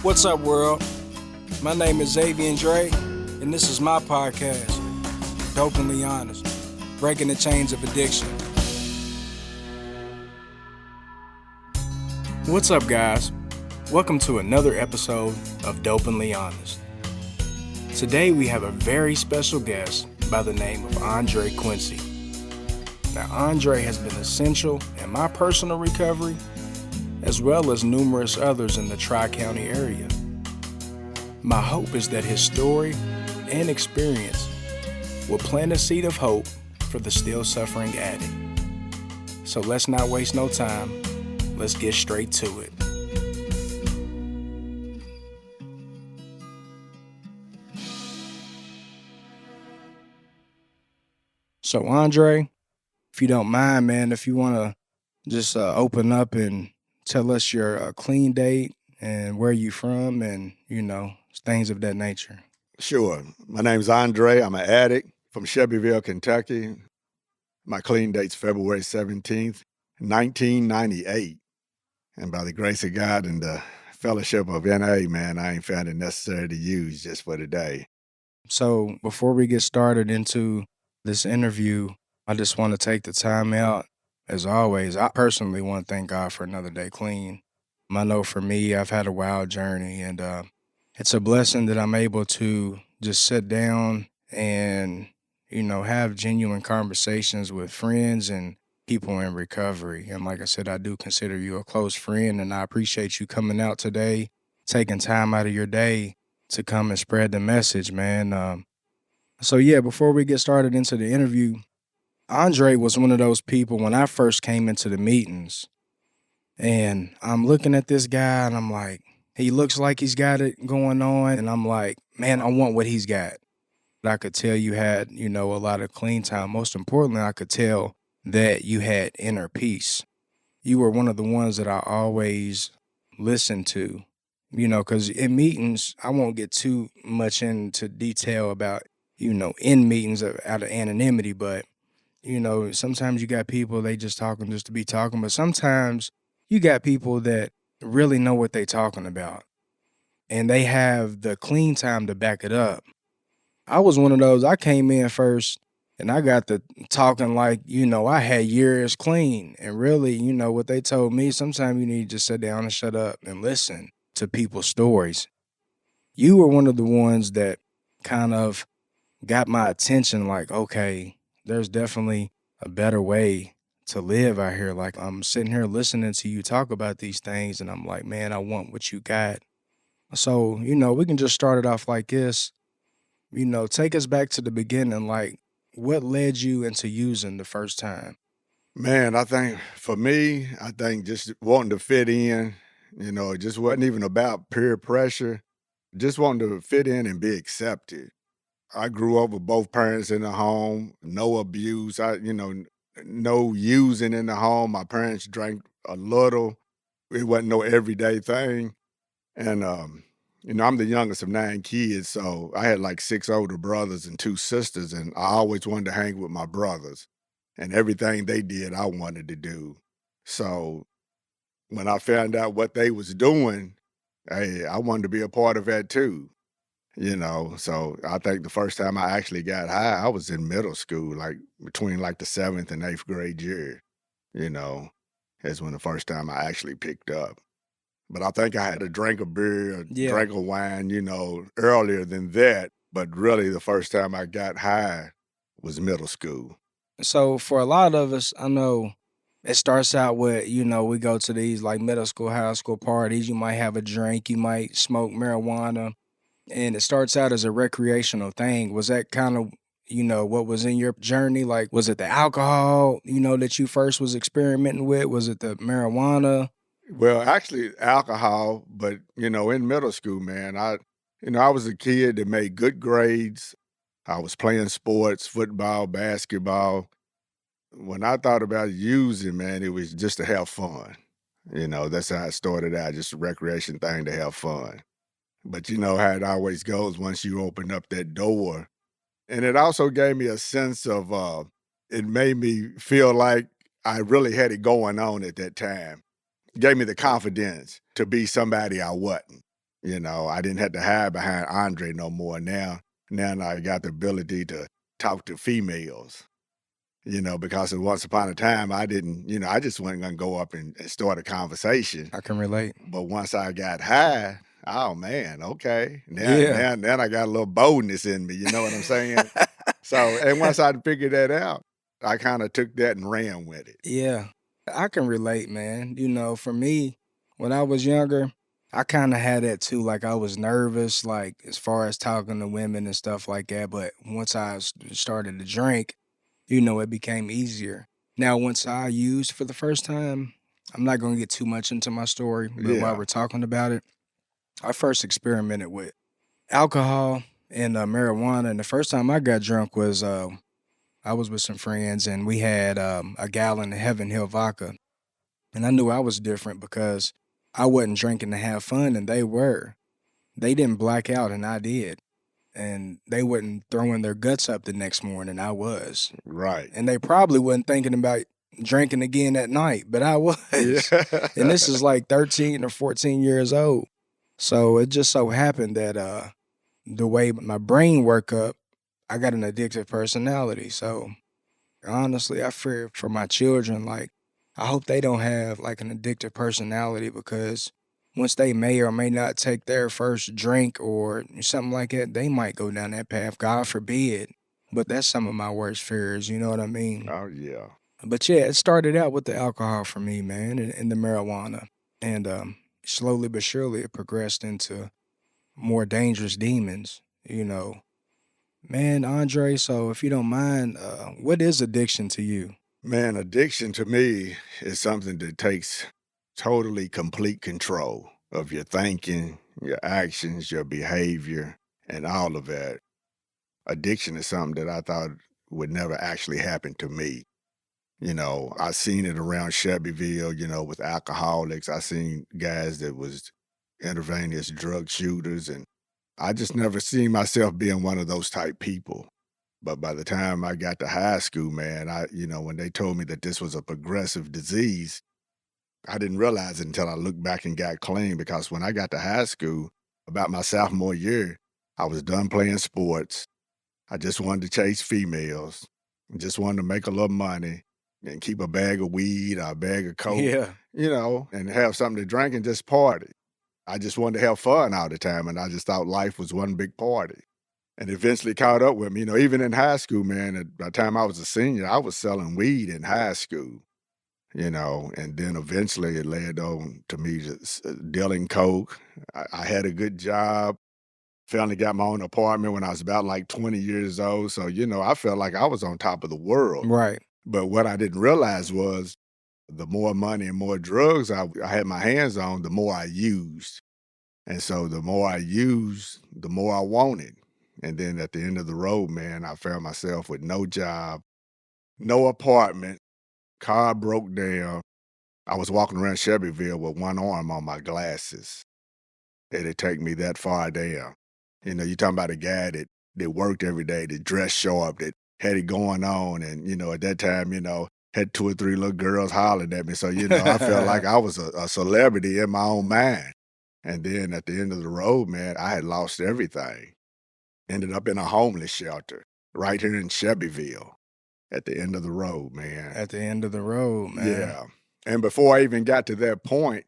What's up, world? My name is Zavian, and this is my podcast, Dopenly Honest, breaking the chains of addiction. What's up, guys? Welcome to another episode of Dopenly Honest. Today we have a very special guest by the name of Andre Quincy. Now, Andre has been essential in my personal recovery, as well as numerous others in the Tri-County area. My hope is that his story and experience will plant a seed of hope for the still suffering addict. So let's not waste no time. Let's get straight to it. So Andre, if you don't mind, man, if you want to just open up and tell us your clean date and where you from and, things of that nature. Sure. My name's Andre. I'm an addict from Shelbyville, Kentucky. My clean date's February 17th, 1998. And by the grace of God and the fellowship of NA, man, I ain't found it necessary to use just for today. So before we get started into this interview, I just want to take the time out. As always, I personally want to thank God for another day clean. I know for me, I've had a wild journey, and it's a blessing that I'm able to just sit down and, have genuine conversations with friends and people in recovery. And like I said, I do consider you a close friend, and I appreciate you coming out today, taking time out of your day to come and spread the message, man. Before we get started into the interview, Andre was one of those people when I first came into the meetings, and I'm looking at this guy and I'm like, he looks like he's got it going on. And I'm like, man, I want what he's got. I could tell you had, a lot of clean time. Most importantly, I could tell that you had inner peace. You were one of the ones that I always listened to, because in meetings, I won't get too much into detail about, in meetings out of anonymity, but sometimes you got people, they just talking just to be talking, but sometimes you got people that really know what they talking about, and they have the clean time to back it up. I was one of those. I came in first, and I got to talking like, I had years clean, and really, what they told me, sometimes you need to just sit down and shut up and listen to people's stories. You were one of the ones that kind of got my attention, like, okay, there's definitely a better way to live out here. Like, I'm sitting here listening to you talk about these things, and I'm like, man, I want what you got. So, we can just start it off like this. Take us back to the beginning. Like, what led you into using the first time? Man, I think for me, just wanting to fit in, it just wasn't even about peer pressure, just wanting to fit in and be accepted. I grew up with both parents in the home, no abuse. No using in the home. My parents drank a little. It wasn't no everyday thing. And I'm the youngest of 9 kids, so I had like 6 older brothers and 2 sisters, and I always wanted to hang with my brothers. And everything they did, I wanted to do. So when I found out what they was doing, hey, I wanted to be a part of that too. So I think the first time I actually got high, I was in middle school, like between like the 7th and 8th grade year, you know, is when the first time I actually picked up. But I think I had a drink of beer, a Yeah. drink of wine, earlier than that. But really the first time I got high was middle school. So for a lot of us, I know it starts out with, we go to these like middle school, high school parties. You might have a drink, you might smoke marijuana, and it starts out as a recreational thing. Was that kind of, what was in your journey? Like, was it the alcohol, that you first was experimenting with? Was it the marijuana? Well, actually alcohol, but in middle school, man, I was a kid that made good grades. I was playing sports, football, basketball. When I thought about using, man, it was just to have fun. That's how it started out, just a recreation thing to have fun. But you know how it always goes once you open up that door. And it also gave me a sense of, it made me feel like I really had it going on at that time. Gave me the confidence to be somebody I wasn't. I didn't have to hide behind Andre no more. Now I got the ability to talk to females. Because once upon a time I didn't, I just wasn't gonna go up and start a conversation. I can relate. But once I got high, oh man, okay. Now Yeah. now now I got a little boldness in me, you know what I'm saying? So and once I figured that out, I kinda took that and ran with it. Yeah. I can relate, man. For me, when I was younger, I kinda had that too, like, I was nervous, like, as far as talking to women and stuff like that, but once I started to drink, it became easier. Now, once I used for the first time, I'm not gonna get too much into my story, but while Yeah, we're talking about it, I first experimented with alcohol and, marijuana, and the first time I got drunk was, I was with some friends, and we had, a gallon of Heaven Hill vodka, and I knew I was different because I wasn't drinking to have fun, and they were. They didn't black out, and I did, and they wasn't throwing their guts up the next morning, I was. right. And they probably wasn't thinking about drinking again that night, but I Yeah. was. And this is like 13 or 14 years old. So it just so happened that the way my brain work up, I got an addictive personality. So honestly, I fear for my children. Like, I hope they don't have like an addictive personality because once they may or may not take their first drink or something like that, they might go down that path. God forbid. But that's some of my worst fears. You know what I mean? Oh, yeah. But yeah, it started out with the alcohol for me, man, and the marijuana. And slowly but surely it progressed into more dangerous demons, you know. Man, Andre, so if you don't mind, what is addiction to you? Man, addiction to me is something that takes totally complete control of your thinking, your actions, your behavior, and all of that. Addiction is something that I thought would never actually happen to me. I seen it around Shelbyville, with alcoholics. I seen guys that was intravenous drug shooters, and I just never seen myself being one of those type people. But by the time I got to high school, man, when they told me that this was a progressive disease, I didn't realize it until I looked back and got clean because when I got to high school, about my sophomore year, I was done playing sports. I just wanted to chase females, just wanted to make a little money and keep a bag of weed or a bag of coke, Yeah. and have something to drink and just party. I just wanted to have fun all the time, and I just thought life was one big party. And eventually caught up with me, even in high school, man. By the time I was a senior, I was selling weed in high school, and then eventually it led on to me just dealing coke. I had a good job. Finally got my own apartment when I was about like 20 years old. So, I felt like I was on top of the world. Right. But what I didn't realize was the more money and more drugs I had my hands on, the more I used. And so the more I used, the more I wanted. And then at the end of the road, man, I found myself with no job, no apartment, car broke down. I was walking around Shelbyville with one arm on my glasses. It'd take me that far down. You talking about a guy that worked every day, that dressed sharp, that had it going on, and at that time, had 2 or 3 little girls hollering at me. So I felt like I was a celebrity in my own mind. And then at the end of the road, man, I had lost everything. Ended up in a homeless shelter right here in Shelbyville at the end of the road, man. At the end of the road, man. Yeah. And before I even got to that point,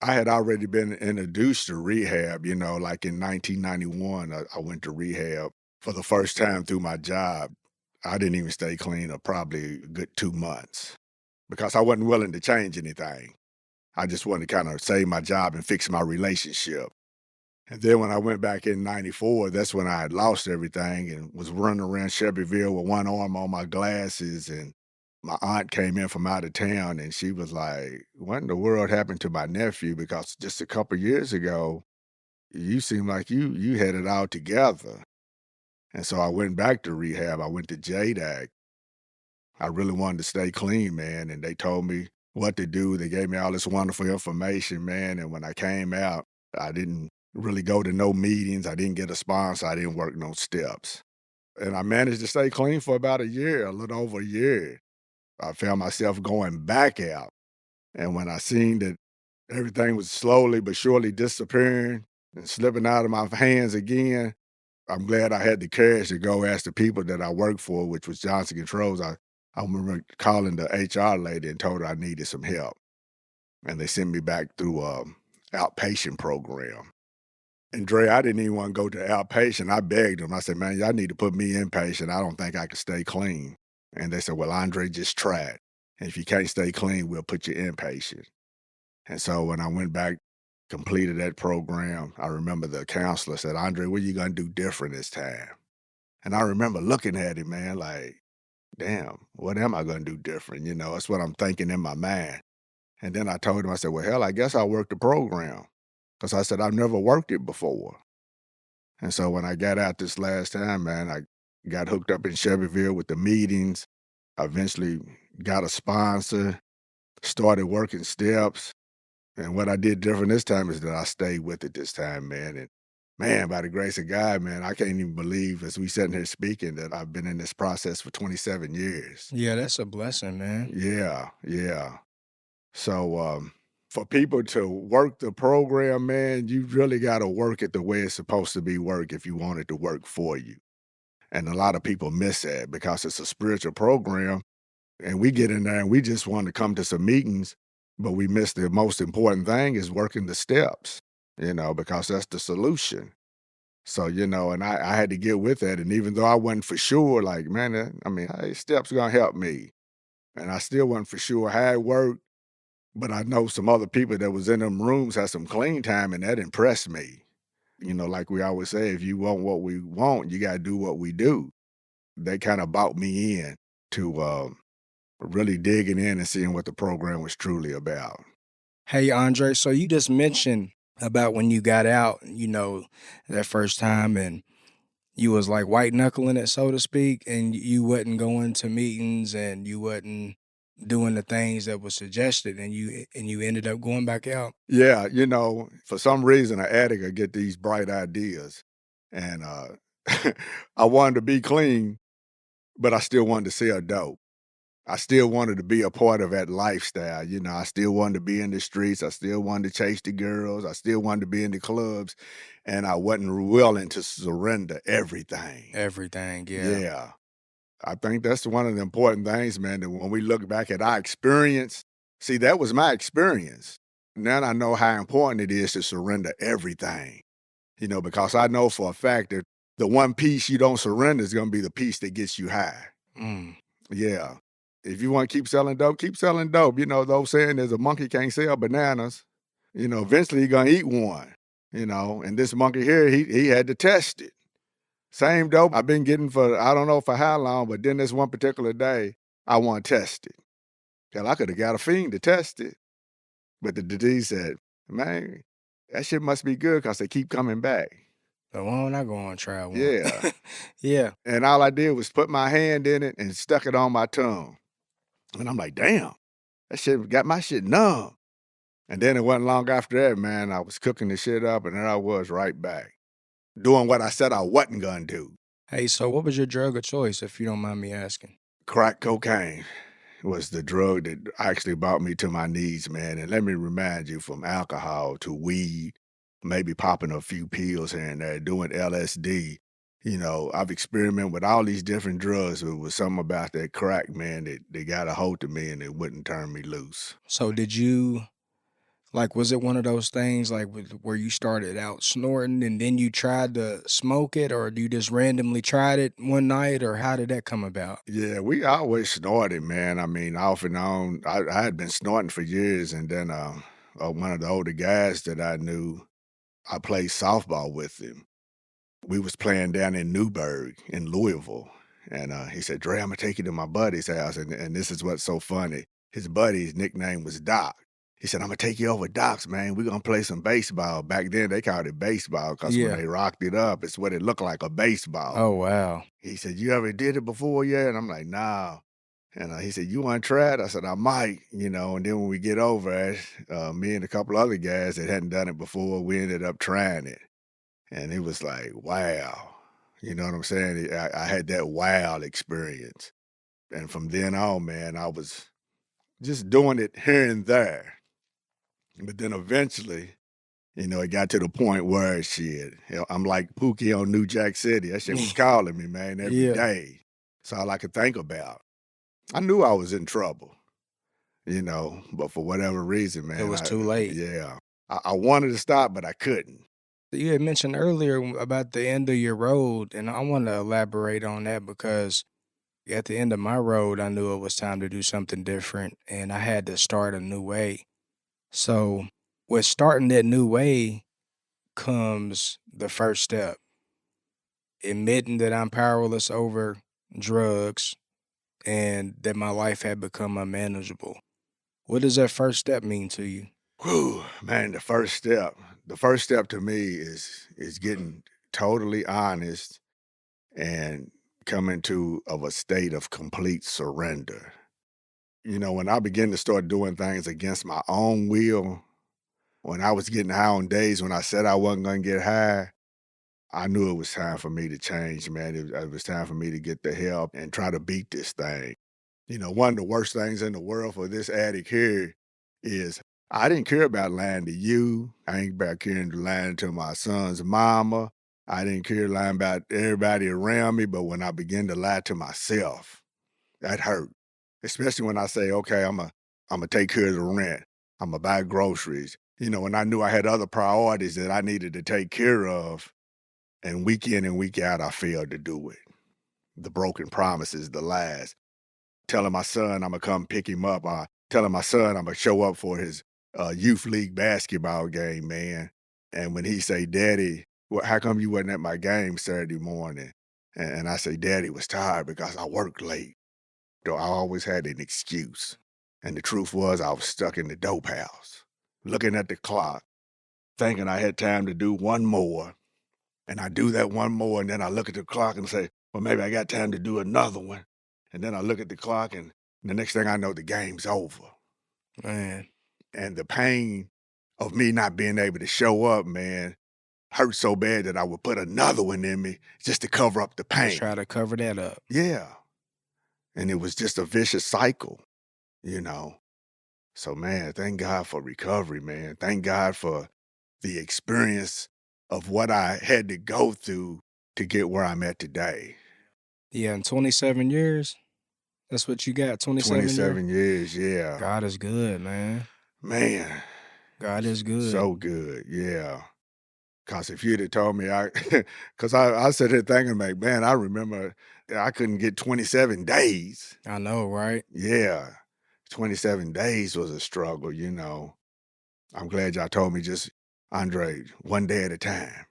I had already been introduced to rehab, like in 1991, I went to rehab for the first time through my job. I didn't even stay clean or probably a good 2 months because I wasn't willing to change anything. I just wanted to kind of save my job and fix my relationship. And then when I went back in '94, that's when I had lost everything and was running around Shelbyville with one arm on my glasses. And my aunt came in from out of town and she was like, "What in the world happened to my nephew? Because just a couple years ago, you seem like you had it all together." And so I went back to rehab. I went to JDAC. I really wanted to stay clean, man. And they told me what to do. They gave me all this wonderful information, man. And when I came out, I didn't really go to no meetings. I didn't get a sponsor. I didn't work no steps. And I managed to stay clean for about a year, a little over a year. I found myself going back out. And when I seen that everything was slowly but surely disappearing, and slipping out of my hands again. I'm glad I had the courage to go ask the people that I worked for, which was Johnson Controls. I remember calling the HR lady and told her I needed some help, and they sent me back through outpatient program. And Dre, I didn't even want to go to outpatient. I begged them. I said, "Man, y'all need to put me inpatient. I don't think I can stay clean." And they said, "Well, Andre, just try it. And if you can't stay clean, we'll put you inpatient." And so when I went back, completed that program, I remember the counselor said, "Andre, what are you gonna do different this time?" And I remember looking at him, man, like, damn, what am I gonna do different? That's what I'm thinking in my mind. And then I told him, I said, "Well, hell, I guess I'll work the program." Because I said, I've never worked it before. And so when I got out this last time, man, I got hooked up in Chevyville with the meetings. I eventually got a sponsor, started working steps. And what I did different this time is that I stayed with it this time, man. And man, by the grace of God, man, I can't even believe as we sitting here speaking that I've been in this process for 27 years. Yeah, that's a blessing, man. Yeah, yeah. So for people to work the program, man, you really got to work it the way it's supposed to be work if you want it to work for you. And a lot of people miss that because it's a spiritual program and we get in there and we just want to come to some meetings, but we miss the most important thing is working the steps, because that's the solution. So, and I had to get with that. And even though I wasn't for sure, like, man, I mean, hey, steps gonna help me. And I still wasn't for sure how it worked, but I know some other people that was in them rooms had some clean time and that impressed me. Like we always say, if you want what we want, you gotta do what we do. They kind of bought me in to really digging in and seeing what the program was truly about. Hey, Andre, so you just mentioned about when you got out, that first time and you was like white knuckling it, so to speak, and you wasn't going to meetings and you wasn't doing the things that was suggested and you ended up going back out. Yeah, for some reason, an addict will get these bright ideas, and I wanted to be clean, but I still wanted to sell dope. I still wanted to be a part of that lifestyle. I still wanted to be in the streets. I still wanted to chase the girls. I still wanted to be in the clubs, and I wasn't willing to surrender everything. Everything, yeah. Yeah. I think that's one of the important things, man, that when we look back at our experience, see, that was my experience. Now I know how important it is to surrender everything, because I know for a fact that the one piece you don't surrender is going to be the piece that gets you high. Mm. Yeah. If you want to keep selling dope, keep selling dope. Those saying there's a monkey can't sell bananas. Eventually you're going to eat one, and this monkey here, he had to test it. Same dope I've been getting for I don't know for how long, but then this one particular day, I want to test it. Hell, I could have got a fiend to test it. But the disease said, "Man, that shit must be good because they keep coming back." So why don't I go and try one? Yeah. Yeah. And all I did was put my hand in it and stuck it on my tongue. And I'm like, damn, that shit got my shit numb. And then it wasn't long after that, man, I was cooking the shit up and there I was right back, doing what I said I wasn't gonna do. Hey, so what was your drug of choice, if you don't mind me asking? Crack cocaine was the drug that actually brought me to my knees, man. And let me remind you, from alcohol to weed, maybe popping a few pills here and there, doing LSD. I've experimented with all these different drugs, but it was something about that crack, man, that they got a hold of me and it wouldn't turn me loose. So did you like, was it one of those things like where you started out snorting and then you tried to smoke it, or you just randomly tried it one night, or how did that come about? Yeah, we always snorted, man. I mean, off and on. I had been snorting for years, and then one of the older guys that I knew, I played softball with him. We was playing down in Newburgh in Louisville, and he said, "Dre, Imma take you to my buddy's house," and this is what's so funny. His buddy's nickname was Doc. He said, "Imma take you over to Doc's, man. We're gonna play some baseball." Back then, they called it baseball because when Yeah. they rocked it up, it's what it looked like, a baseball. Oh, wow. He said, "You ever did it before yet?" And I'm like, "Nah." And he said, "You wanna try it?" I said, "I might," and then when we get over it, me and a couple other guys that hadn't done it before, we ended up trying it. And it was like, wow. You know what I'm saying? I had that wow experience. And from then on, man, I was just doing it here and there. But then eventually, It got to the point where shit, I'm like Pookie on New Jack City. That shit was calling me, man, every Yeah, day. It's all I could think about. I knew I was in trouble, but for whatever reason, it man, was too late. yeah, I wanted to stop, but I couldn't. You had mentioned earlier about the end of your road, and I want to elaborate on that because at the end of my road, I knew it was time to do something different, and I had to start a new way. So, with starting that new way comes the first step, admitting that I'm powerless over drugs and that my life had become unmanageable. What does that first step mean to you? Whew, man, the first step to me is getting totally honest and coming to of a state of complete surrender. When I begin to start doing things against my own will, when I was getting high on days when I said I wasn't gonna get high, I knew it was time for me to change, man. It was time for me to get the help and try to beat this thing. One of the worst things in the world for this addict here is I didn't care about lying to you. I ain't about caring to lying to my son's mama. I didn't care lying about everybody around me, but when I began to lie to myself, that hurt. Especially when I say, okay, I'm gonna take care of the rent. I'm gonna buy groceries. When I knew I had other priorities that I needed to take care of, and week in and week out, I failed to do it. The broken promises, the lies, telling my son Imma come pick him up, telling my son Imma show up for his, youth league basketball game, man, and when he say, "Daddy, how come you wasn't at my game Saturday morning?" And I say, "Daddy was tired because I worked late." Though I always had an excuse, and the truth was I was stuck in the dope house, looking at the clock, thinking I had time to do one more, and I do that one more, and then I look at the clock and say, "Well, maybe I got time to do another one." And then I look at the clock, and the next thing I know, the game's over. Man, And the pain of me not being able to show up, man, hurt so bad that I would put another one in me just to cover up the just try pain. to cover that up. Yeah. And it was just a vicious cycle, you know. So, man, thank God for recovery, man. Thank God for the experience of what I had to go through to get where I'm at today. Yeah, in 27 years, that's what you got, 27 years? 27 years, yeah. God is good, man. Man, God is good. so good, yeah. Cause if you'd have told me cause I sit here thinking like, man, I remember I couldn't get 27 days. I know, right? Yeah, 27 days was a struggle. I'm glad y'all told me just, Andre, one day at a time.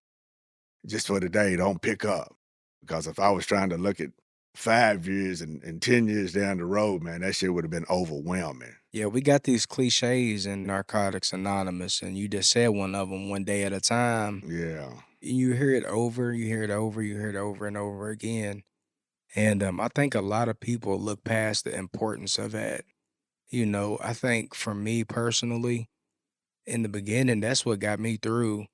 Just for the day, don't pick up. Because if I was trying to look at 5 years and 10 years down the road, man, that shit would have been overwhelming. Yeah, we got these cliches in Narcotics Anonymous, and you just said one of them, one day at a time. Yeah, You hear it over, you hear it over, you hear it over and over again. And I think a lot of people look past the importance of that. I think for me personally, in the beginning, that's what got me through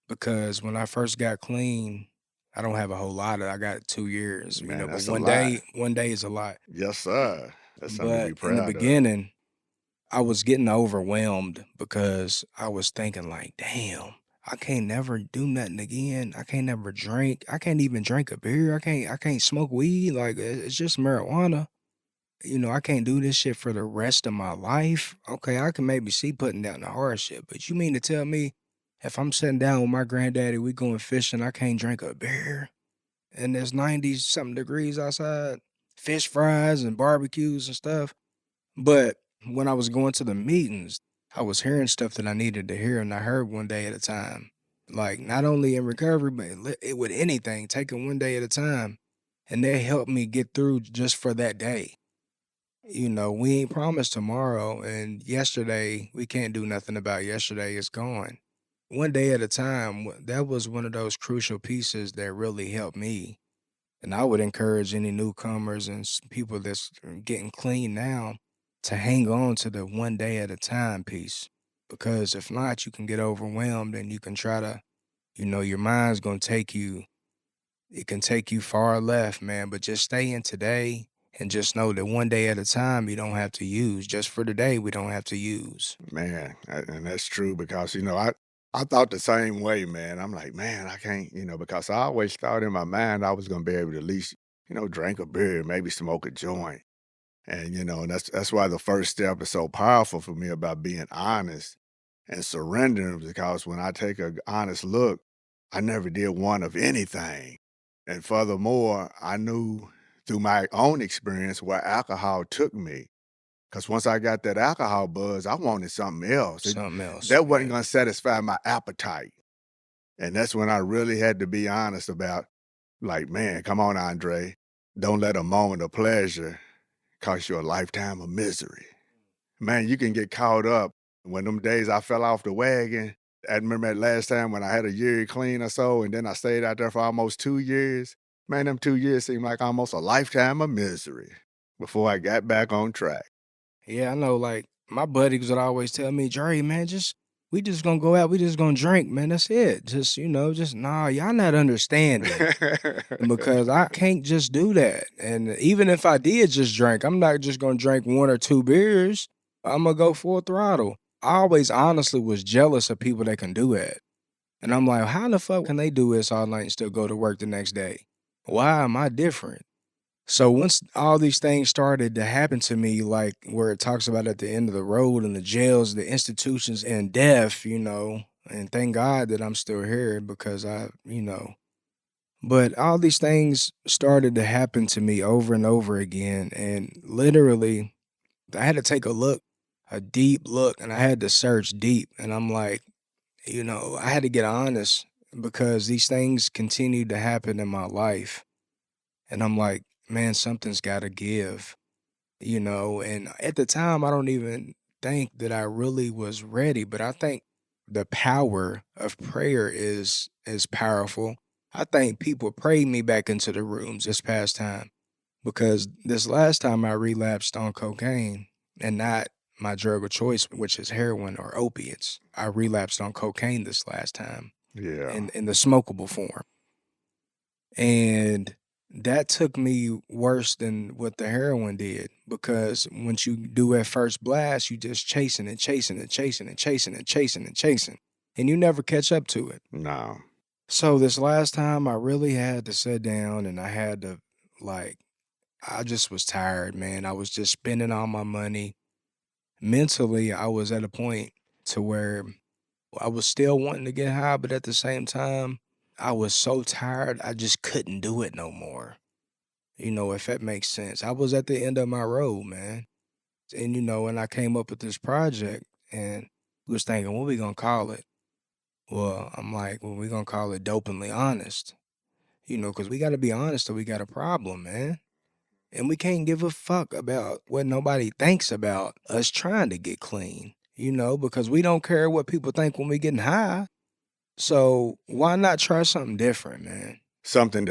because when I first got clean, I don't have a whole lot of I got 2 years, man, but that's a lot. one day is a lot. Yes, sir. That's something to But be in the proud of. beginning, I was getting overwhelmed because I was thinking like, "Damn, I can't never do nothing again. I can't never drink. I can't even drink a beer. I can't smoke weed. Like it's just marijuana. I can't do this shit for the rest of my life. Okay, I can maybe see putting down the hard shit, but you mean to tell me if I'm sitting down with my granddaddy, we going fishing, I can't drink a beer and there's 90 something degrees outside, fish fries and barbecues and stuff. But when I was going to the meetings, I was hearing stuff that I needed to hear, and I heard one day at a time. Like not only in recovery, but with anything, taking one day at a time, and that helped me get through just for that day. We ain't promised tomorrow, and yesterday we can't do nothing about yesterday. It's gone. One day at a time. That was one of those crucial pieces that really helped me. And I would encourage any newcomers and people that's getting clean now to hang on to the one day at a time piece. Because if not, you can get overwhelmed and you can try to, your mind's going to take you, it can take you far left, man. But just stay in today and just know that one day at a time, you don't have to use. Just for today, we don't have to use. Man, and that's true because, I thought the same way, man. I'm like, "Man, I can't," because I always thought in my mind I was gonna be able to at least, drink a beer, maybe smoke a joint. And, that's why the first step is so powerful for me about being honest and surrendering because when I take a honest look, I never did one of anything. And furthermore, I knew through my own experience where alcohol took me. Because once I got that alcohol buzz, I wanted something else. Something else, That wasn't right. going to satisfy my appetite. And that's when I really had to be honest about, like, man, come on, Andre. Don't let a moment of pleasure cost you a lifetime of misery. Man, you can get caught up. When them days I fell off the wagon, I remember that last time when I had a year clean or so, and then I stayed out there for almost 2 years. Man, them 2 years seemed like almost a lifetime of misery before I got back on track. Yeah, I know, like, my buddies would always tell me, "Dre, man, we just gonna go out, we just gonna drink, man, that's it. Just, just nah, y'all not understanding." Because I can't just do that, and even if I did just drink, I'm not just gonna drink 1 or 2 beers, Imma go full throttle. I always honestly was jealous of people that can do that, and I'm like, "How the fuck can they do this all night and still go to work the next day? Why am I different?" So once all these things started to happen to me, like where it talks about at the end of the road and the jails, the institutions and death, and thank God that I'm still here because but all these things started to happen to me over and over again. And literally, I had to take a deep look, and I had to search deep. And I'm like, I had to get honest because these things continued to happen in my life. And I'm like, man, something's got to give, And at the time, I don't even think that I really was ready, but I think the power of prayer is powerful. I think people prayed me back into the rooms this past time because this last time I relapsed on cocaine and not my drug of choice, which is heroin or opiates. I relapsed on cocaine this last time Yeah. in the smokable form. And that took me worse than what the heroin did because once you do at first blast, you just chasing and chasing and chasing and chasing and chasing and chasing, and you never catch up to it. No. So this last time I really had to sit down and I had to like I just was tired, man. I was just spending all my money. Mentally, I was at a point to where I was still wanting to get high, but at the same time, I was so tired, I just couldn't do it no more. If that makes sense. I was at the end of my road, man. And and I came up with this project and was thinking, what we gonna call it? Well, I'm like, well, we gonna call it Dopenly Honest. Because we gotta be honest or we got a problem, man. And we can't give a fuck about what nobody thinks about us trying to get clean, because we don't care what people think when we getting high. So why not try something different, man? Something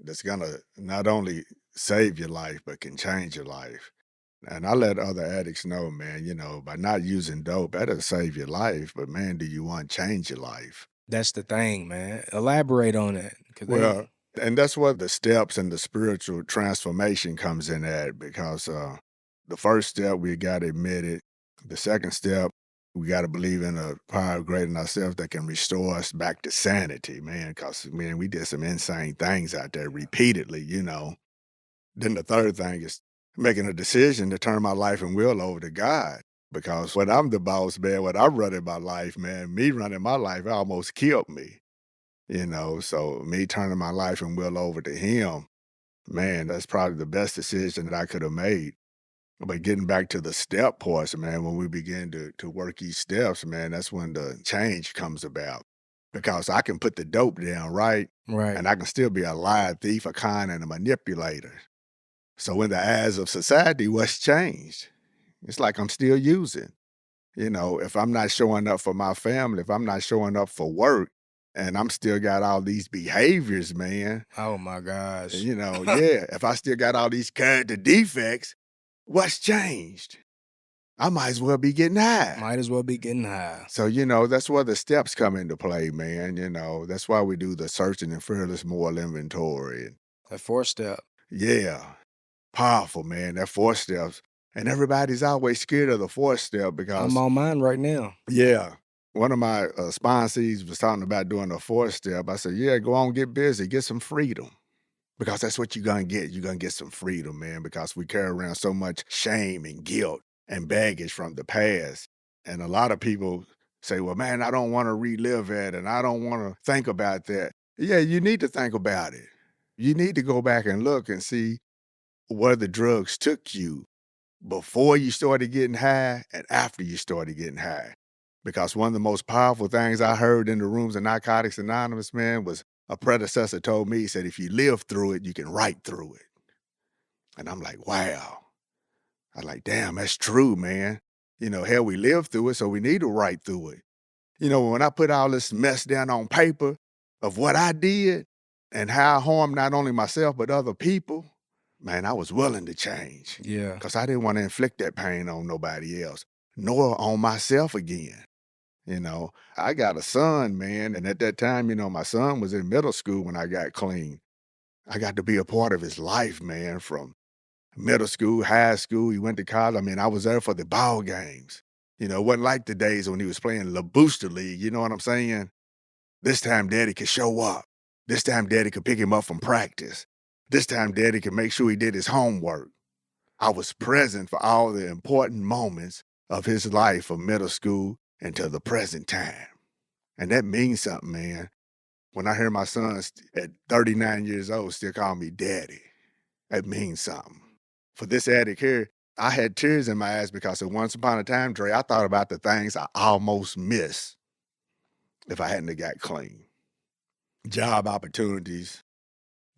that's gonna not only save your life, but can change your life. And I let other addicts know, man, by not using dope, that'll save your life. But man, do you want to change your life? That's the thing, man. Elaborate on that, cause Well, they and that's what the steps and the spiritual transformation comes in at because the first step we got to admit it. The second step we got to believe in a power greater than ourselves that can restore us back to sanity, man. Because man, we did some insane things out there repeatedly. Then the third thing is making a decision to turn my life and will over to God. Because when I'm the boss, man, when I'm running my life, man, me running my life almost killed me. So me turning my life and will over to him, man, that's probably the best decision that I could have made. But getting back to the step portion, man, when we begin to work these steps, man, that's when the change comes about. Because I can put the dope down, right? right. And I can still be a liar, thief, a con, and a manipulator. So in the eyes of society, what's changed? It's like I'm still using. If I'm not showing up for my family, if I'm not showing up for work, and I'm still got all these behaviors, man, Oh my gosh. yeah, if I still got all these character defects, what's changed? I might as well be getting high. Might as well be getting high. So, that's where the steps come into play, man. That's why we do the searching and fearless moral inventory. And That fourth step. yeah, powerful, man. That four steps. And everybody's always scared of the fourth step I'm because, on mine right now. yeah. One of my sponsees was talking about doing a 4-step. I said, "Yeah, go on, get busy, get some freedom." Because that's what you're gonna get. You're gonna get some freedom, man, because we carry around so much shame and guilt and baggage from the past. And a lot of people say, well, man, I don't want to relive it and I don't want to think about that. Yeah, you need to think about it. You need to go back and look and see where the drugs took you before you started getting high and after you started getting high. Because one of the most powerful things I heard in the rooms of Narcotics Anonymous, man, was a predecessor told me, he said, if you live through it, you can write through it. And I'm like, wow. I'm like, damn, that's true, man. Hell, we lived through it, so we need to write through it. When I put all this mess down on paper of what I did and how I harmed not only myself, but other people, man, I was willing to change Yeah. because I didn't want to inflict that pain on nobody else, nor on myself again. I got a son, man. And at that time, my son was in middle school when I got clean. I got to be a part of his life, man, from middle school, high school. He went to college. I mean, I was there for the ball games. It wasn't like the days when he was playing La Booster League. You know what I'm saying? This time, daddy could show up. This time, daddy could pick him up from practice. This time, daddy could make sure he did his homework. I was present for all the important moments of his life from middle school until the present time. And that means something, man. When I hear my son at 39 years old still call me daddy, that means something. For this addict here, I had tears in my eyes because at once upon a time, Dre, I thought about the things I almost missed if I hadn't have got clean. Job opportunities,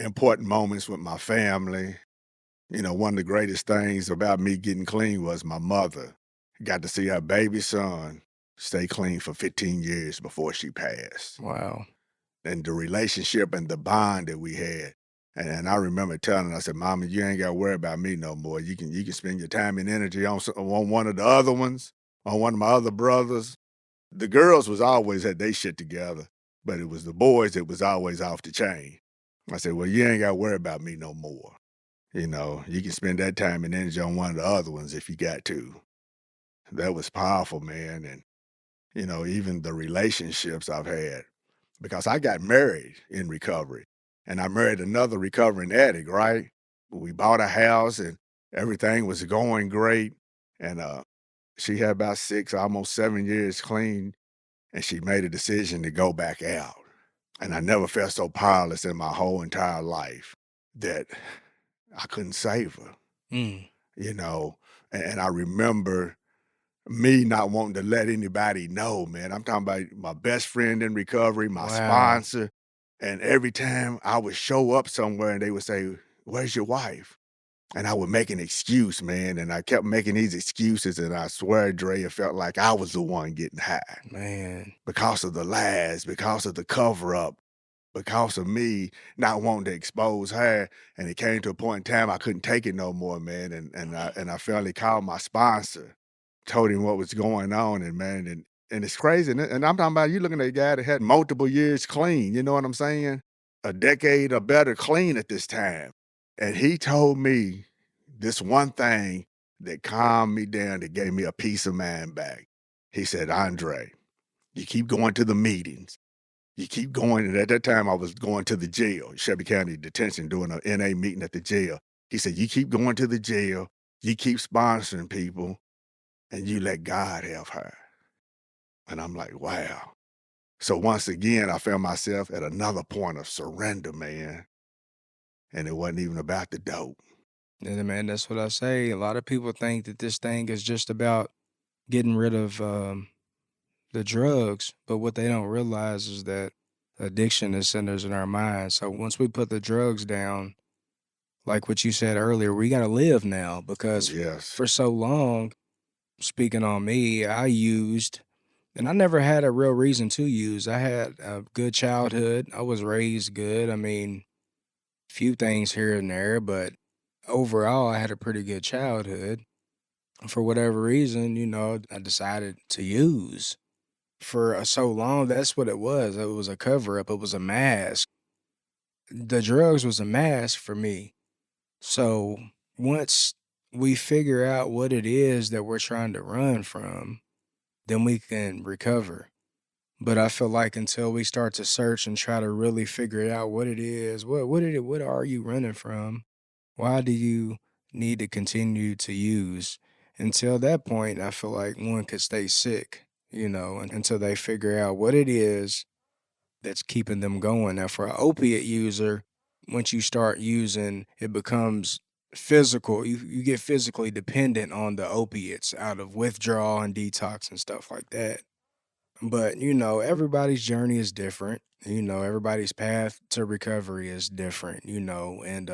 important moments with my family. One of the greatest things about me getting clean was my mother. Got to see her baby son stay clean for 15 years before she passed. Wow. And the relationship and the bond that we had. And I remember telling her, I said, Mama, you ain't got to worry about me no more. You can spend your time and energy on one of the other ones, on one of my other brothers. The girls was always had they shit together, but it was the boys that was always off the chain. I said, well, you ain't got to worry about me no more. You can spend that time and energy on one of the other ones if you got to. That was powerful, man. And, even the relationships I've had because I got married in recovery and I married another recovering addict, right? We bought a house and everything was going great. And she had about 6, almost 7 years clean, and she made a decision to go back out. And I never felt so powerless in my whole entire life that I couldn't save her, Mm. you know. And I remember me not wanting to let anybody know, man. I'm talking about my best friend in recovery, my Wow. sponsor. And every time I would show up somewhere and they would say, where's your wife? And I would make an excuse, man. And I kept making these excuses. And I swear, Dre, it felt like I was the one getting high Man. because of the lies, because of the cover up, because of me not wanting to expose her. And it came to a point in time I couldn't take it no more, man. And I finally called my sponsor, told him what was going on, and man, and it's crazy. And I'm talking about you looking at a guy that had multiple years clean, you know what I'm saying? A decade or better clean at this time. And he told me this one thing that calmed me down, that gave me a peace of mind back. He said, Andre, you keep going to the meetings. You keep going. And at that time, I was going to the jail, Shelby County Detention, doing an NA meeting at the jail. He said, you keep going to the jail, you keep sponsoring people, and you let God have her. And I'm like, wow. So once again, I found myself at another point of surrender, man. And it wasn't even about the dope. And man, that's what I say. A lot of people think that this thing is just about getting rid of the drugs, but what they don't realize is that addiction is centers in our minds. So once we put the drugs down, like what you said earlier, we got to live now because Yes. for so long, speaking on me, I used, and I never had a real reason to use. I had a good childhood. I was raised good. I mean, few things here and there, but overall, I had a pretty good childhood. For whatever reason, I decided to use. For so long, that's what it was. It was a cover up. It was a mask. The drugs was a mask for me. So once we figure out what it is that we're trying to run from, then we can recover. But I feel like until we start to search and try to really figure out what it is, what are you running from? Why do you need to continue to use? Until that point, I feel like one could stay sick, until they figure out what it is that's keeping them going. Now, for an opiate user, once you start using, it becomes physical. You get physically dependent on the opiates out of withdrawal and detox and stuff like that. But, everybody's journey is different. Everybody's path to recovery is different, and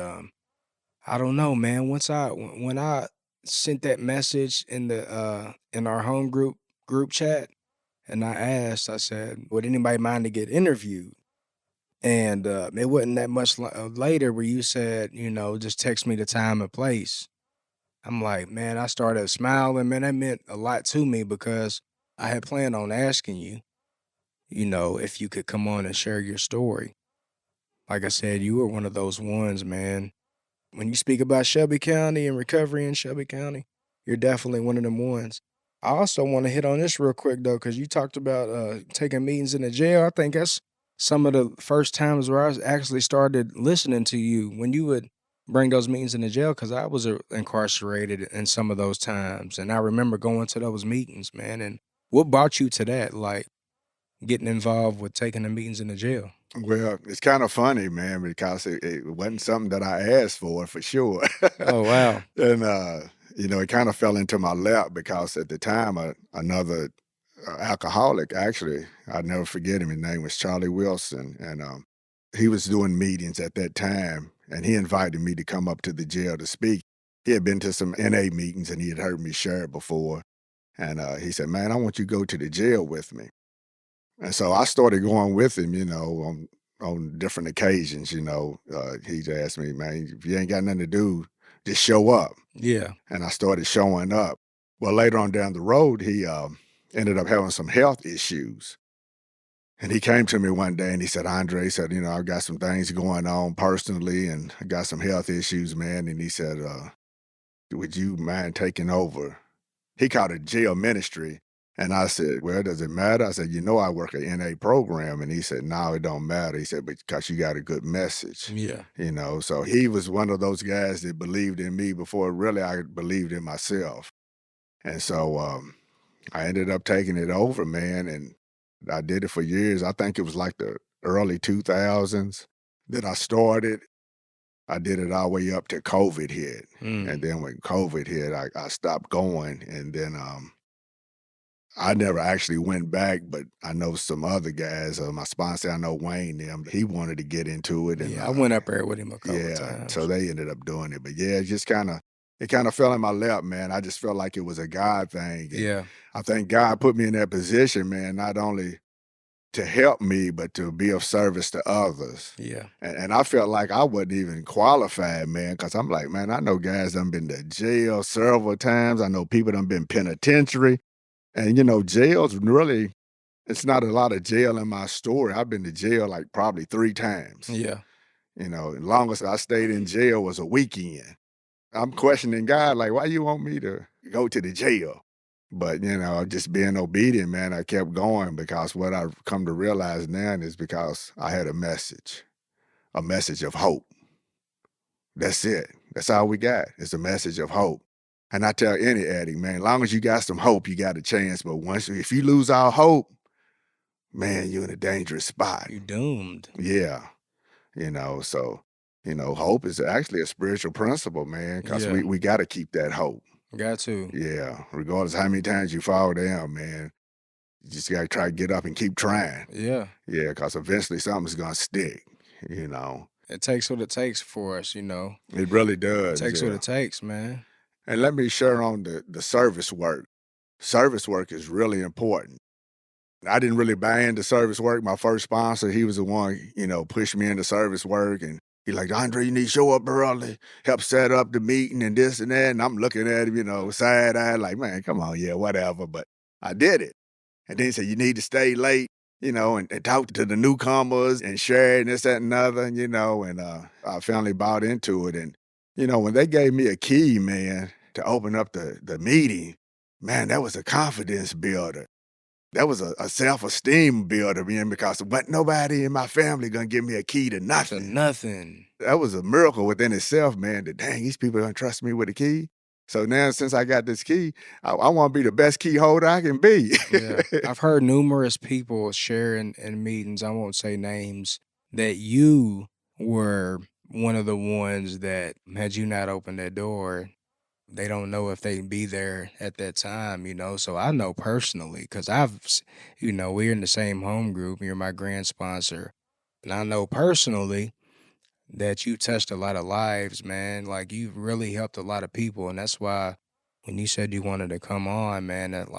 I don't know, man. When I sent that message in our home group chat, and I said, would anybody mind to get interviewed? And it wasn't that much later where you said, just text me the time and place. I'm like, man, I started smiling, man. That meant a lot to me because I had planned on asking you, if you could come on and share your story. Like I said, you were one of those ones, man. When you speak about Shelby County and recovery in Shelby County, you're definitely one of them ones. I also want to hit on this real quick though, because you talked about taking meetings in the jail. I think that's some of the first times where I actually started listening to you when you would bring those meetings in the jail, because I was incarcerated in some of those times, and I remember going to those meetings, man. And what brought you to that, like getting involved with taking the meetings in the jail? Well, it's kinda funny, man, because it wasn't something that I asked for sure. Oh wow. And, it kinda fell into my lap because at the time, another, alcoholic, actually, I'll never forget him, his name was Charlie Wilson, and, he was doing meetings at that time, and he invited me to come up to the jail to speak. He had been to some NA meetings, and he had heard me share it before, and, he said, "Man, I want you to go to the jail with me." And so I started going with him, on different occasions, he'd ask me, "Man, if you ain't got nothing to do, just show up." Yeah. And I started showing up. Well, later on down the road, he, ended up having some health issues. And he came to me one day and he said, "Andre," he said, "I've got some things going on personally and I got some health issues, man." And he said, "Would you mind taking over?" He called it jail ministry. And I said, "Well, does it matter?" I said, I work a NA program." And he said, "No, it don't matter." He said, "Because you got a good message." Yeah. So he was one of those guys that believed in me before really I believed in myself. And so I ended up taking it over, man. And I did it for years. I think it was like the early 2000s that I started. I did it all the way up to COVID hit. Mm. And then when COVID hit, I stopped going. And then I never actually went back, but I know some other guys, my sponsor, I know Wayne them, he wanted to get into it, and, Yeah, I went up there with him a couple of yeah, so times. they ended up doing it, but yeah, it kinda fell in my lap, man. I just felt like it was a God thing, and Yeah, I think God put me in that position, man, not only to help me, but to be of service to others, yeah, and I felt like I wasn't even qualified, man, because 'cause I'm like, "Man, I know guys done been to jail several times, I know people done been penitentiary." And, jails really it's not a lot of jail in my story. I've been to jail, like, probably 3 times. yeah, The longest I stayed in jail was a weekend. I'm questioning God, like, "Why you want me to go to the jail?" But, just being obedient, man, I kept going because what I've come to realize now is because I had a message of hope. That's it. That's all we got. It's a message of hope. And I tell any addict, man, as long as you got some hope, you got a chance. But if you lose all hope, man, you're in a dangerous spot. you doomed. Yeah. So, hope is actually a spiritual principle, man, because Yeah, we got to keep that hope. got to. Yeah. Regardless how many times you fall down, man, you just got to try to get up and keep trying. Yeah, Yeah. Because eventually something's going to stick, you know. it takes what it takes for us, It really It does. takes what Yeah. it takes, man. And let me share on the service work. Service work is really important. I didn't really buy into service work. My first sponsor, he was the one, pushed me into service work. And he like, "Andre, you need to show up early, help set up the meeting and this and that." And I'm looking at him, side eye, like, "Man, come on, yeah, whatever." But I did it. And then he said, "You need to stay late, and talk to the newcomers and share and this, that, and other, and I finally bought into it. And, when they gave me a key, man, to open up the meeting, man, that was a confidence builder. That was a self-esteem builder, man, because wasn't nobody in my family gonna give me a key to To nothing. nothing. That was a miracle within itself, man, that, dang, these people gonna trust me with a key. So now since I got this key, I wanna be the best key holder I can be. Yeah. I've heard numerous people share in meetings, I won't say names, that you were one of the ones that had you not opened that door, they don't know if they'd be there at that time, you know? So I know personally, because we're in the same home group, you're my grand sponsor, and I know personally that you touched a lot of lives, man. Like you've really helped a lot of people, and that's why when you said you wanted to come on, man, it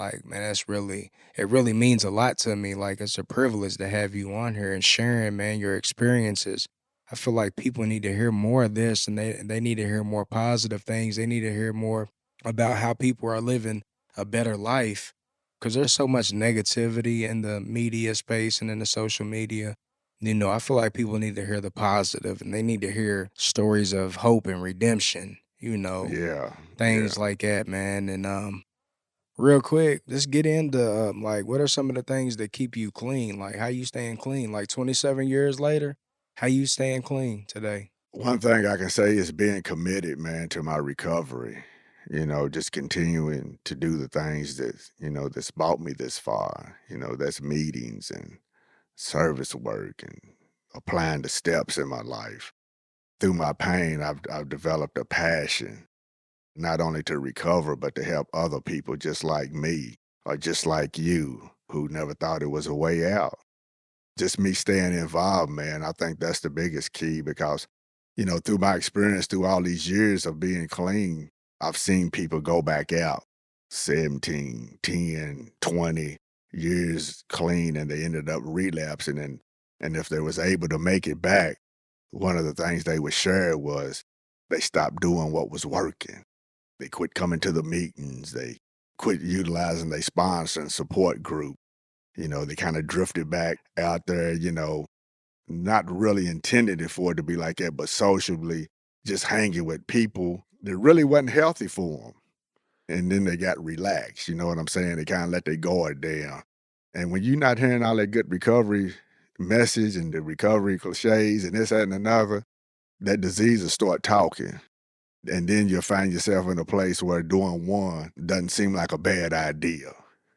really means a lot to me. Like it's a privilege to have you on here and sharing, man, your experiences. I feel like people need to hear more of this, and they need to hear more positive things. They need to hear more about how people are living a better life, because there's so much negativity in the media space and in the social media. I feel like people need to hear the positive and they need to hear stories of hope and redemption, Yeah, things yeah. like that, man. And real quick, let's get into like what are some of the things that keep you clean? Like how you staying clean? Like 27 years later, how you staying clean today? One thing I can say is being committed, man, to my recovery. Just continuing to do the things that's brought me this far. That's meetings and service work and applying the steps in my life. Through my pain, I've developed a passion, not only to recover, but to help other people just like me or just like you who never thought it was a way out. Just me staying involved, man, I think that's the biggest key because, through my experience through all these years of being clean, I've seen people go back out 17, 10, 20 years clean and they ended up relapsing. And if they was able to make it back, one of the things they would share was they stopped doing what was working. They quit coming to the meetings. They quit utilizing their sponsor and support group. They kind of drifted back out there, not really intended it for it to be like that, but socially just hanging with people that really wasn't healthy for them. And then they got relaxed, you know what I'm saying? They kind of let their guard down. And when you're not hearing all that good recovery message and the recovery cliches and this, that, and another, that disease will start talking. And then you'll find yourself in a place where doing one doesn't seem like a bad idea.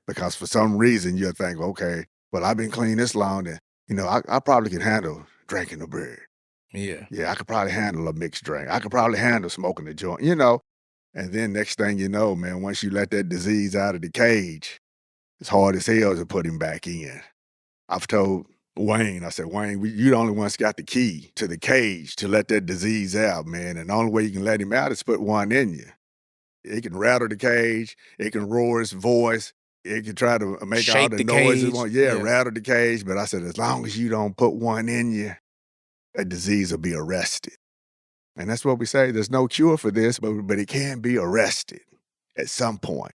Because for some reason you'll think, okay, well, I've been clean this long and I probably can handle drinking a beer. Yeah. Yeah, I could probably handle a mixed drink. I could probably handle smoking a joint, And then next thing you know, man, once you let that disease out of the cage, it's hard as hell to put him back in. I've told Wayne, I said, Wayne, you the only one's got the key to the cage to let that disease out, man. And the only way you can let him out is put one in you. It can rattle the cage, it can roar its voice, it can try to make all Shake the the noises. cage. Yeah, Yeah. rattle the cage. But I said, as long as you don't put one in you, that disease will be arrested. And that's what we say. There's no cure for this, but it can be arrested at some point,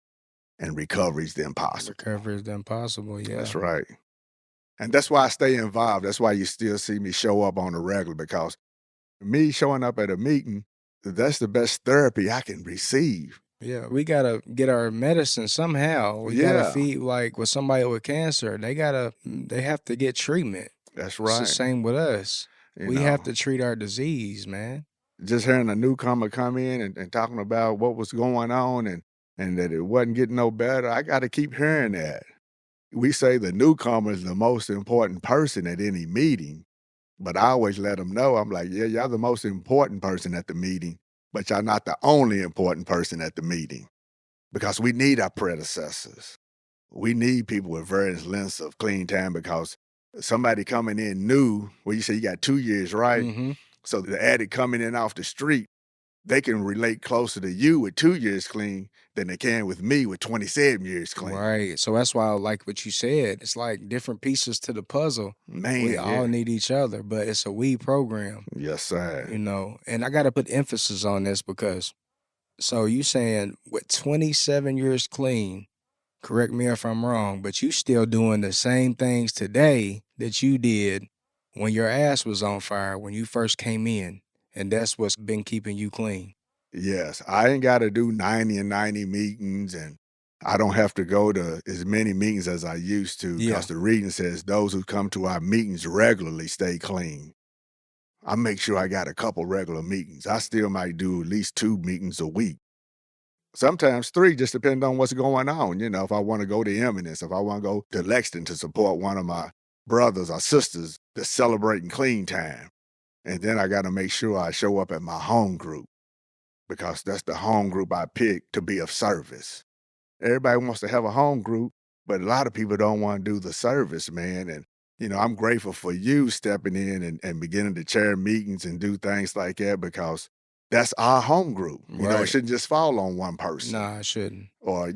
and recovery is then possible. Recovery is done possible. That's Yeah. right. And that's why I stay involved. That's why you still see me show up on a regular because me showing up at a meeting, that's the best therapy I can receive. Yeah, we gotta get our medicine somehow. We gotta Yeah, feed like with somebody with cancer, they have to get treatment. that's It's the right. same with us. You We have know, to treat our disease, man. just hearing a newcomer come in and talking about what was going on and that it wasn't getting no better, I got to keep hearing that. We say the newcomer is the most important person at any meeting, but I always let them know, I'm like, yeah, y'all the most important person at the meeting, but y'all not the only important person at the meeting because we need our predecessors. We need people with various lengths of clean time because somebody coming in new, well, you say you got 2 years, right? Mhm. So the addict coming in off the street, they can relate closer to you with 2 years clean than they can with me with 27 years clean. Right. So that's why I like what you said. It's like different pieces to the puzzle. We Man, all yeah. need each other, but it's a we program, Yes, sir. And I gotta put emphasis on this because so you saying with 27 years clean, correct me if I'm wrong, but you still doing the same things today that you did when your ass was on fire when you first came in, and that's what's been keeping you clean. Yes, I ain't gotta do 90 and 90 meetings and I don't have to go to as many meetings as I used to Yeah. because the reading says those who come to our meetings regularly stay clean. I make sure I got a couple regular meetings. I still might do at least 2 meetings a week. Sometimes 3, just depending on what's going on. If I wanna go to Eminence, if I wanna go to Lexington to support one of my brothers or sisters that's celebrating clean time. And then I gotta make sure I show up at my home group because that's the home group I picked to be of service. Everybody wants to have a home group, but a lot of people don't wanna do the service, man, and, I'm grateful for you stepping in and beginning to chair meetings and do things like that because that's our home group. It Right. shouldn't just fall on one person. Nah, I shouldn't. Or,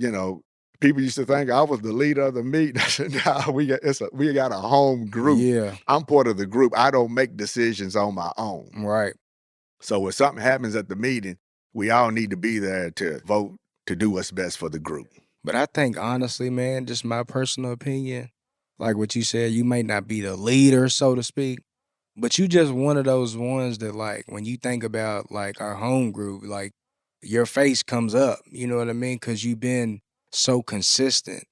people used to think I was the leader of the meeting. I said, "Nah, we got a home group. Yeah. I'm part of the group. I don't make decisions on my own." Right. So if something happens at the meeting, we all need to be there to vote to do what's best for the group. But I think honestly, man, just my personal opinion, like what you said, you may not be the leader, so to speak, but you just one of those ones that like when you think about like our home group, like your face comes up, you know what I mean? Cause you've been so consistent.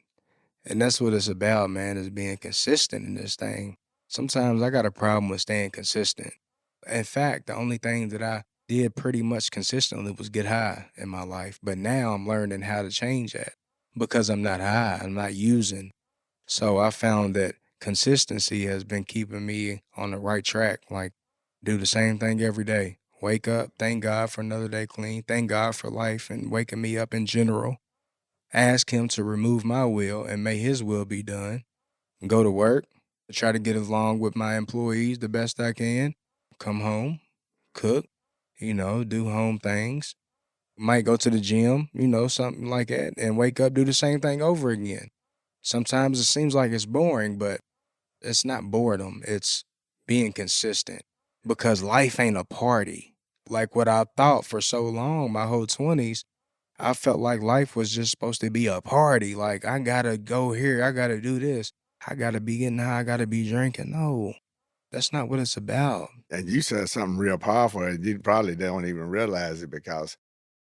And that's what it's about, man, is being consistent in this thing. Sometimes I got a problem with staying consistent. In fact, the only thing that I did pretty much consistently was get high in my life. But now I'm learning how to change that because I'm not high, I'm not using. So I found that consistency has been keeping me on the right track. Like, do the same thing every day. Wake up, thank God for another day clean, thank God for life and waking me up in general. Ask Him to remove my will and may His will be done. Go to work, try to get along with my employees the best I can. Come home, cook, do home things. Might go to the gym, something like that, and wake up, do the same thing over again. Sometimes it seems like it's boring, but it's not boredom. It's being consistent because life ain't a party. Like what I thought for so long, my whole 20s, I felt like life was just supposed to be a party. Like, I gotta go here, I gotta do this, I gotta be getting high, I gotta be drinking. No, that's not what it's about. And you said something real powerful, and you probably don't even realize it because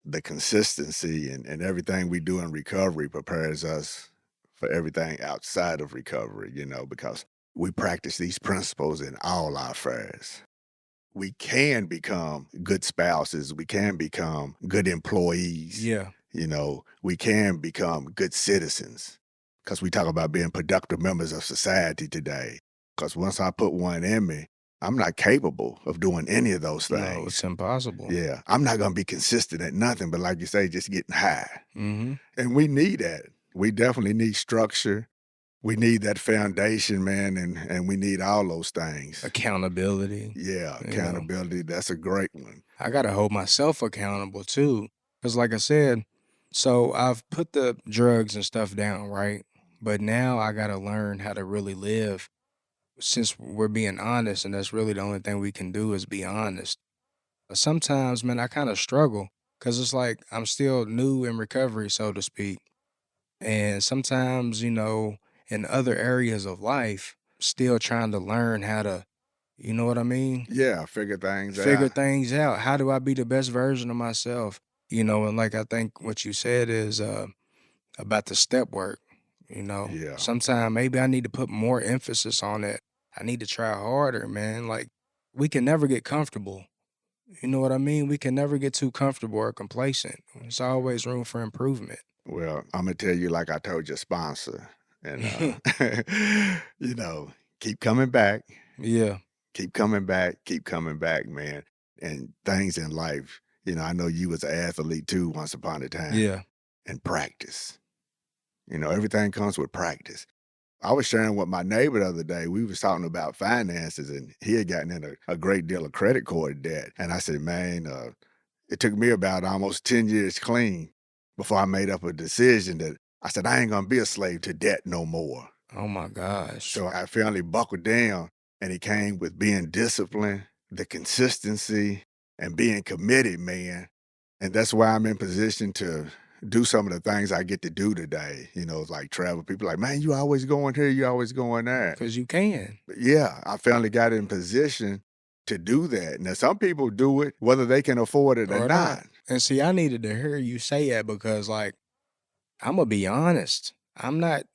the consistency and everything we do in recovery prepares us for everything outside of recovery, because we practice these principles in all our affairs. We can become good spouses, we can become good employees, Yeah, we can become good citizens because we talk about being productive members of society today. Because once I put one in me, I'm not capable of doing any of those no, it's things. impossible. Yeah, I'm not gonna be consistent at nothing, but like you say, just getting high. Mhm. And we need that. We definitely need structure. We need that foundation, man, and we need all those things. Accountability, Yeah, you know. accountability, that's a great one. I gotta hold myself accountable too. Cause like I said, so I've put the drugs and stuff down, right? But now I gotta learn how to really live since we're being honest, and that's really the only thing we can do is be honest. Sometimes, man, I kind of struggle because it's like I'm still new in recovery, so to speak. And sometimes, in other areas of life, still trying to learn how to, you know what I mean? Yeah, figure things Figure out. things out. How do I be the best version of myself? And like I think what you said is about the step work. Yeah. Sometimes maybe I need to put more emphasis on it. I need to try harder, man. Like we can never get comfortable. You know what I mean? We can never get too comfortable or complacent. There's always room for improvement. Well, Imma tell you like I told your sponsor, and, you know, keep coming back, Yeah, keep coming back, man, and things in life, I know you was an athlete too once upon a time, yeah, and practice. Everything comes with practice. I was sharing with my neighbor the other day. We was talking about finances, and he had gotten in a great deal of credit card debt. And I said, "Man, it took me about almost 10 years clean before I made up a decision that I said I ain't gonna be a slave to debt no more." oh my gosh. So I finally buckled down, and it came with being disciplined, the consistency, and being committed, man. And that's why I'm in position to do some of the things I get to do today, like travel. People like, "Man, you always going here, you always going there." Because you can. But yeah, I finally got in position to do that. Now, some people do it whether they can afford it or Or not. not. And see, I needed to hear you say that because, like, Imma be honest, I'm not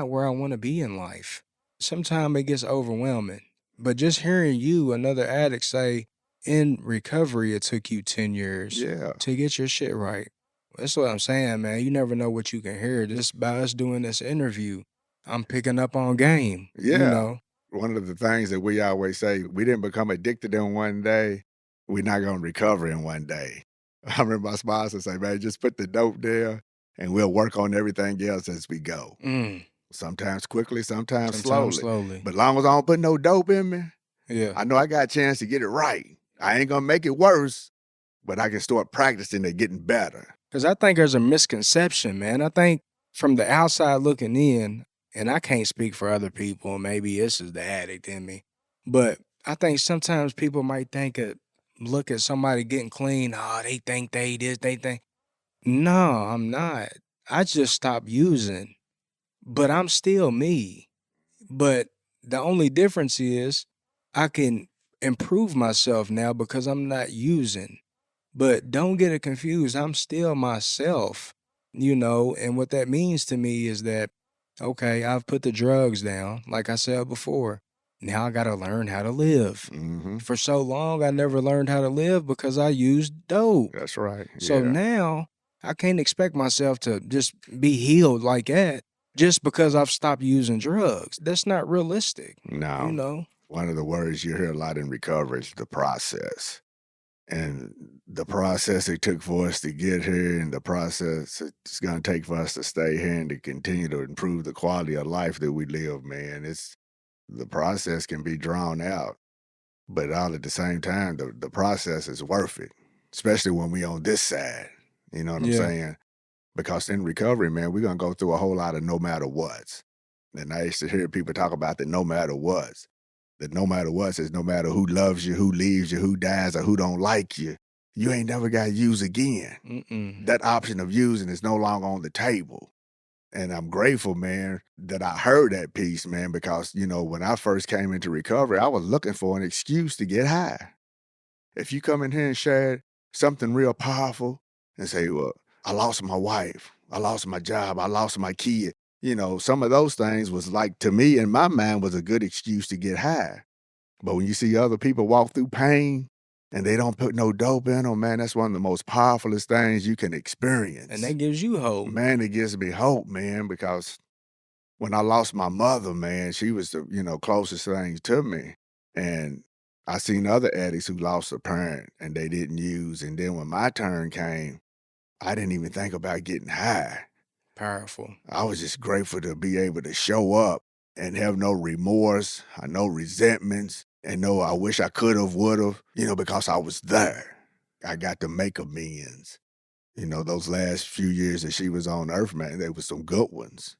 where I wanna be in life. Sometimes it gets overwhelming, but just hearing you, another addict, say, in recovery, it took you 10 years Yeah. to get your shit right. That's what I'm saying, man. You never know what you can hear just by us doing this interview. I'm picking up on game, you Yeah. know? One of the things that we always say, we didn't become addicted in one day. We're not gonna recover in one day. I remember my sponsor say, "Man, just put the dope there and we'll work on everything else as we go." Mm, Sometimes quickly, sometimes sometimes slowly. slowly. But long as I don't put no dope in me, Yeah. I know I got a chance to get it right. I ain't gonna make it worse, but I can start practicing and getting better. 'Cause I think there's a misconception, man. I think from the outside looking in, and I can't speak for other people, maybe this is the addict in me, but I think sometimes people might look at somebody getting clean, "Oh, they think they this, they think." No, I'm not. I just stopped using, but I'm still me. But the only difference is I can improve myself now because I'm not using. But don't get it confused, I'm still myself, and what that means to me is that, okay, I've put the drugs down, like I said before. Now I gotta learn how to live. Mhm. For so long, I never learned how to live because I used dope. That's right. So Yeah. now I can't expect myself to just be healed like that just because I've stopped using drugs. That's not realistic, you Now, know? one of the words you hear a lot in recovery is the process. And the process it took for us to get here and the process it's gonna take for us to stay here and to continue to improve the quality of life that we live, man. It's the process can be drawn out, but all at the same time, the process is worth it, especially when we on this side. You know what I'm Yeah. saying? Because in recovery, man, we're gonna go through a whole lot of no matter what's. And I used to hear people talk about the no matter what's. The no matter what is no matter who loves you, who leaves you, who dies, or who don't like you ain't never got to use again. Mm-mm. That option of using is no longer on the table. And I'm grateful, man, that I heard that piece, man, because, when I first came into recovery, I was looking for an excuse to get high. If you come in here and share something real powerful and say, well, I lost my wife, I lost my job, I lost my kid, some of those things was like, to me, in my mind, was a good excuse to get high. But when you see other people walk through pain and they don't put no dope in them, man, that's one of the most powerfulest things you can And experience. that gives you hope. Man, it gives me hope, man, because when I lost my mother, man, she was the, closest thing to me. And I seen other addicts who lost a parent and they didn't use. And then when my turn came, I didn't even think about getting high. Powerful. I was just grateful to be able to show up and have no remorse, no resentments, and no I wish I could have, would have, because I was there. I got to make amends. Those last few years that she was on earth, man, they were some good ones.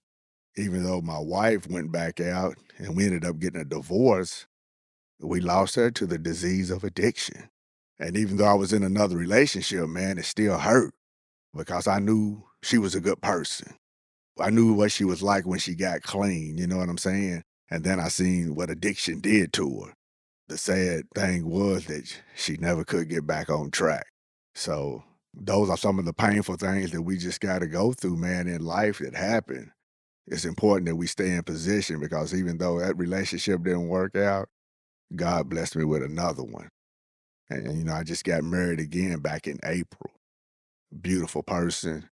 Even though my wife went back out and we ended up getting a divorce, we lost her to the disease of addiction. And even though I was in another relationship, man, it still hurt because I knew she was a good person. I knew what she was like when she got clean, you know what I'm saying? And then I seen what addiction did to her. The sad thing was that she never could get back on track. So those are some of the painful things that we just got to go through, man, in life that happen. It's important that we stay in position because even though that relationship didn't work out, God blessed me with another one. And I just got married again back in April. Beautiful person.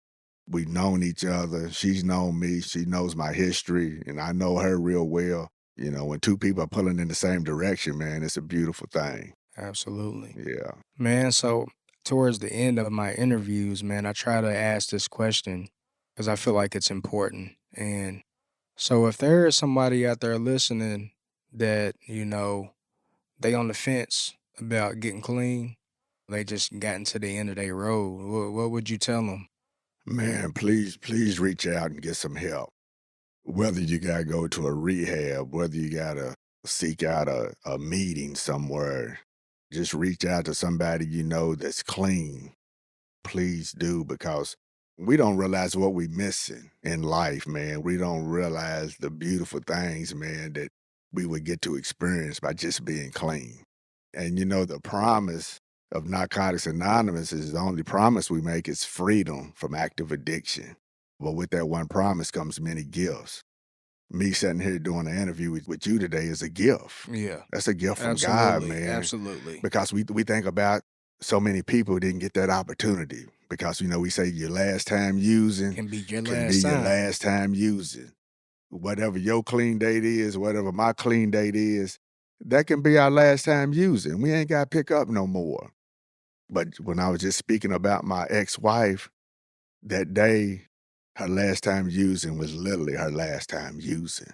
We've known each other. She's known me. She knows my history, and I know her real well. When two people are pulling in the same direction, man, it's a beautiful thing. Absolutely. Yeah. Man, so towards the end of my interviews, man, I try to ask this question because I feel like it's important. And so if there is somebody out there listening that, they on the fence about getting clean, they just gotten to the end of their road, what would you tell them? Man, please reach out and get some help. Whether you gotta go to a rehab, whether you gotta seek out a meeting somewhere, just reach out to somebody you know that's clean. Please do because we don't realize what we missing in life, man. We don't realize the beautiful things, man, that we would get to experience by just being clean. And the promise of Narcotics Anonymous is the only promise we make is freedom from active addiction. But with that one promise comes many gifts. Me sitting here doing an interview with you today is a gift. Yeah. That's a gift from God, Absolutely. man, Absolutely. because we think about so many people didn't get that opportunity because, we say your last time using Can be your can be last your time. last time using. Whatever your clean date is, whatever my clean date is, that can be our last time using. We ain't got to pick up no more. But when I was just speaking about my ex-wife, that day, her last time using was literally her last time using.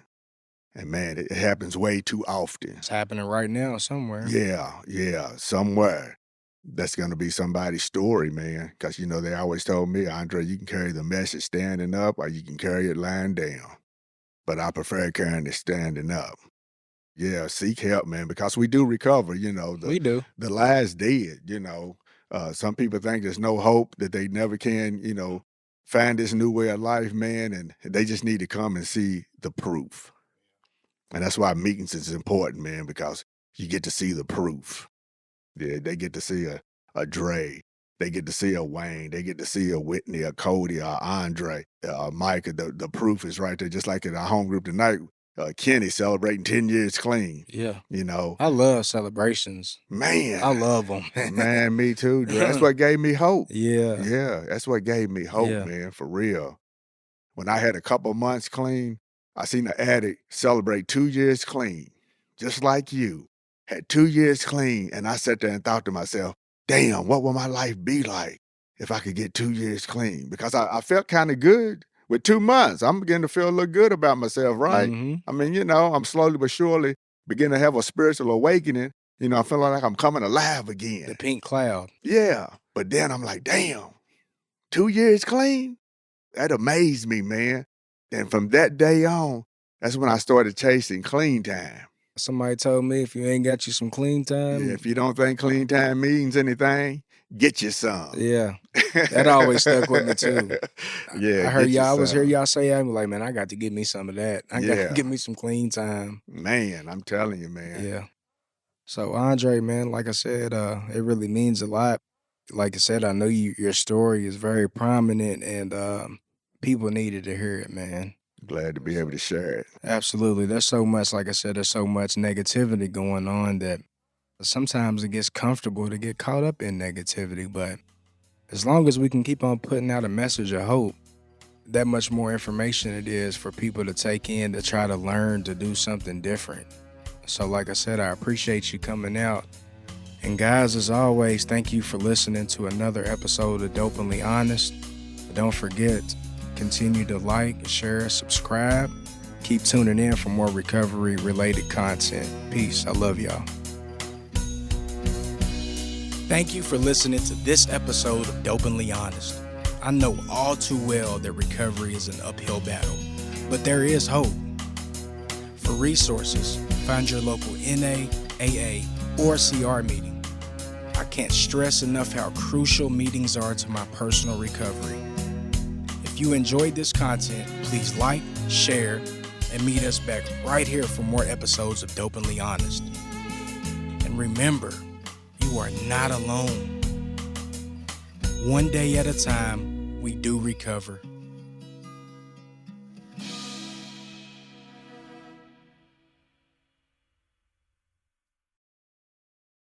And man, it happens way too often. It's happening right now somewhere. Yeah, yeah, somewhere. That's gonna be somebody's story, man. Cause they always told me, Andre, you can carry the message standing up or you can carry it lying down. But I prefer carrying it standing up. Yeah, seek help, man, because we do recover, We do. the lies dead. Some people think there's no hope, that they never can, find this new way of life, man, and they just need to come and see the proof. And that's why meetings is important, man, because you get to see the proof. Yeah, they get to see a Dre. They get to see a Wayne. They get to see a Whitney, a Cody, a Andre, a Micah. The proof is right there, just like at our home group tonight. Kenny celebrating 10 years clean. Yeah. You know, I love celebrations. man, I love them. man, me too, Dre. That's what gave me hope. Yeah. Yeah, that's what gave me hope, Yeah. man, for real. When I had a couple months clean, I seen an addict celebrate 2 years clean, just like you. Had 2 years clean, and I sat there and thought to myself, damn, what will my life be like if I could get 2 years clean? Because I felt kind of good with 2 months. I'm beginning to feel a little good about myself, right? Mm-hmm. I mean, I'm slowly but surely beginning to have a spiritual awakening. I'm feeling like I'm coming alive The again. pink cloud. Yeah. But then I'm like, damn, 2 years clean? That amazed me, man. And from that day on, that's when I started chasing clean time. Somebody told me if you ain't got you some clean time. Yeah, if you don't think clean time means anything, get you some. Yeah. That always stuck with me too. Yeah, I heard get you y'all. I was hear some. y'all say, I'm like, man, I got to get me some of that. I got Yeah. to get me some clean time. Man, I'm telling you, man. Yeah. So Andre, man, like I said, it really means a lot. Like I said, I know your story is very prominent, and people needed to hear it, man. Glad to be able to share it. Absolutely. There's so much, like I said, there's so much negativity going on that sometimes it gets comfortable to get caught up in negativity. But as long as we can keep on putting out a message of hope, that much more information it is for people to take in to try to learn to do something different. So like I said, I appreciate you coming out. And guys, as always, thank you for listening to another episode of Dopenly Honest. But don't forget, continue to like, share, subscribe. Keep tuning in for more recovery-related content. Peace. I love y'all. Thank you for listening to this episode of Dopenly Honest. I know all too well that recovery is an uphill battle, but there is hope. For resources, find your local NA, AA, or CR meeting. I can't stress enough how crucial meetings are to my personal recovery. If you enjoyed this content, please like, share, and meet us back right here for more episodes of Dopenly Honest. And remember, you are not alone. One day at a time, we do recover.